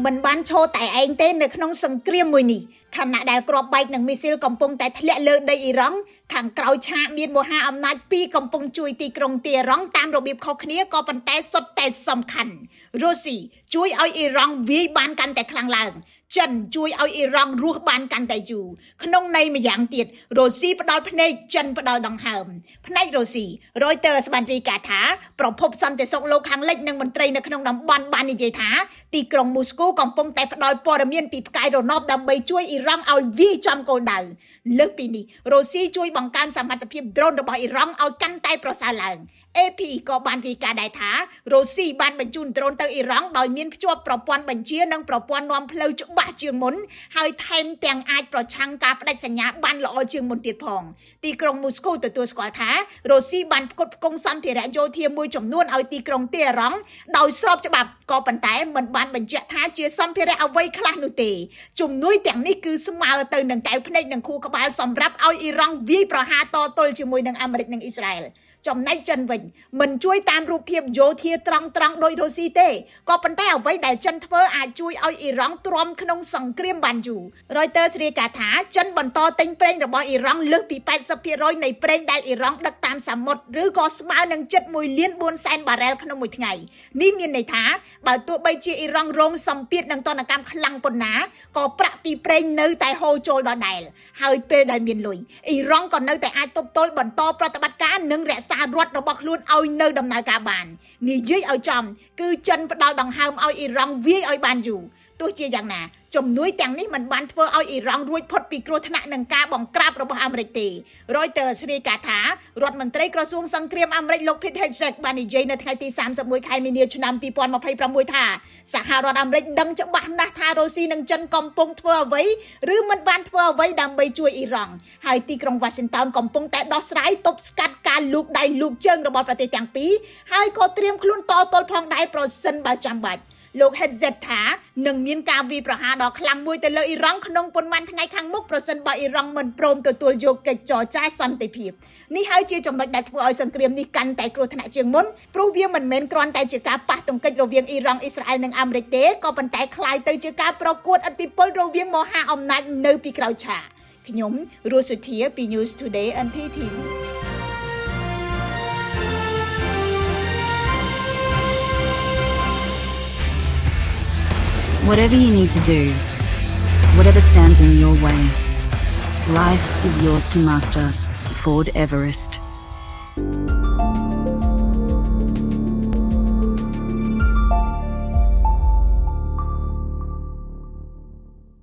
មិនបានឈរតែឯងទេនៅក្នុងសង្គ្រាមមួយនេះខណៈដែលគ្រាប់បែកនិងមីស៊ីលកំពុងតែធ្លាក់លើដីអ៊ីរ៉ង់ខាងក្រោយឆាកមានមហាអំណាចពីរកំពុងជួយទីក្រុងទីអារ៉ង់តាមរបៀបខុសគ្នាក៏ប៉ុន្តែសុទ្ធតែសំខាន់រុស្ស៊ីជួយឲ្យអ៊ីរ៉ង់វាយបានកាន់តែខ្លាំងឡើងចិនជួយឲ្យអ៊ីរ៉ង់រស់បានកាន់តែយូរក្នុងន័យម្យ៉ាងទៀតរុស្ស៊ីផ្ដាល់ភ្នែកចិនផ្ដាល់ដង្ហើមផ្នែករុស្ស៊ី Reuters បានរាយការណ៍ថាប្រភពសន្តិសុខលោកខាងលិចនិងមន្ត្រីនៅក្នុងតំបន់បាននិយាយថាទីក្រុងមូស្គូកំពុងតែផ្ដាល់ព័ត៌មានពីផ្កាយរណបដើម្បីជួយអ៊ីរ៉ង់ឲ្យវាយចំគោលដៅលើសពីនេះរុស្ស៊ីជួយបង្កើនសមត្ថភាព drone របស់អ៊ីរ៉ង់ឲ្យកាន់តែប្រសើរឡើងAP ក៏បានរាយការណ៍ដែរថារុស្ស៊ីបានបញ្ជូនដ្រូនទៅអ៊ីរ៉ង់ដោយមានភ្ជាប់ប្រព័ន្ធបញ្ជានិងប្រព័ន្ធនាំផ្លូវច្បាស់ជាងមុនហើយថែមទាំងអាចប្រឆាំងការផ្ដាច់សញ្ញាបានល្អជាងមុនទៀតផងទីក្រុងមូស្គូទទួលស្គាល់ថារុស្ស៊ីបានផ្គត់ផ្គង់សម្ភារៈយោធាមួយចំនួនឲ្យទីក្រុងទីអារ៉ង់ដោយស្របច្បាប់ក៏ប៉ុន្តែមិនបានបញ្ជាក់ថាជាសម្ភារៈអ្វីខ្លះនោះទេជំនួយទាំងនេះគឺស្មើទៅនឹងកែវភ្នែកនិងខួរក្បាលសម្រាប់ឲ្យអ៊ីរ៉ង់វាយប្រហារតទល់ជាមួយនឹងអាមេរិកនិងអ៊ីស្រាអែលចំណែកចិនវិញមិនជួយតាមរូបភាពយោធាត្រង់ដោយរុស្ស៊ីទេក៏ប៉ុន្តែអ្វីដែលចិនធ្វើអាចជួយឲ្យអ៊ីរ៉ង់ទ្រាំក្នុងសង្គ្រាមបានយូរ Reuters រាយការណ៍ថាចិនបន្តទិញប្រេងរបស់អ៊ីរ៉ង់លើសពី 80% នៃប្រេងដែលអ៊ីរ៉ង់ដឹកតាមសមុទ្រឬក៏ស្មើនឹងជិត 1,400,000 បារ៉ែលក្នុងមួយថ្ងៃនេះមានន័យថាបើទោះបីជាអ៊ីរ៉ង់រងសម្ពាធនឹងទណ្ឌកម្មខ្លាំងប៉ុណ្ណាក៏ប្រាក់ពីប្រេងនៅតែហូរចូលដដែលហើយពេលដែលមានលុយអ៊ីរ៉ង់ក៏នៅតែអាចទប់ទល់បន្តប្រតិបត្តិការនិងរក្សារដ្ឋរបស់ខ្លួនឲ្យនៅដំណើរការបាននិយាយឲ្យចំគឺចិនផ្ដាល់ដង្ហើមឲ្យអ៊ីរ៉ង់វាយឲ្យបានយូរទោះជាយ៉ាងណាជំនួយទាំងនេះមិនបានធ្វើឲ្យអ៊ីរ៉ង់រួចផុតពីគ្រោះថ្នាក់នឹងការបង្ក្រាបរបស់អាមេរិកទេ Reuters រាយការណ៍ថារដ្ឋមន្ត្រីក្រសួងសង្គ្រាមអាមេរិកលោក Pete Hegseth បាននិយាយនៅថ្ងៃទី31ខែមីនាឆ្នាំ2026ថាសហរដ្ឋអាមេរិកដឹងច្បាស់ណាស់ថារុស្ស៊ីនិងចិនកំពុងធ្វើអ្វីឬមិនបានធ្វើអ្វីដើម្បីជួយអ៊ីរ៉ង់ហើយទីក្រុង Washington កំពុងតែដោះស្រាយទប់ស្កាត់ការលូកដៃលូកជើងរបស់ប្រទេសទាំងពីរហើយក៏ត្រៀមខ្លួនតទល់ផងដែរប្រសិនបើចាំបាច់លោក Hegseth ថានឹងមានការវាយប្រហារដ៏ខ្លាំងមួយទៅលើអ៊ីរ៉ង់ក្នុងប៉ុន្មានថ្ងៃខាងមុខប្រសិនបើអ៊ីរ៉ង់មិនព្រមទទួលយកកិច្ចចរចាសន្តិភាពនេះហើយជាចំណុចដែលធ្វើឲ្យសង្គ្រាមនេះកាន់តែគ្រោះថ្នាក់ជាងមុនព្រោះវាមិនមែនគ្រាន់តែជាការប៉ះទង្គិចរវាងអ៊ីរ៉ង់អ៊ីស្រាអែលនិងអាមេរិកទេក៏ប៉ុន្តែคล้ายទៅជាការប្រកួតឥទ្ធិពលរវាងមហាអំណាចនៅពីក្រោយឆាកខ្ញុំរស់សុធាពី News Today NPTV Whatever you need to do, whatever stands in your way, life is yours to master. Ford Everest.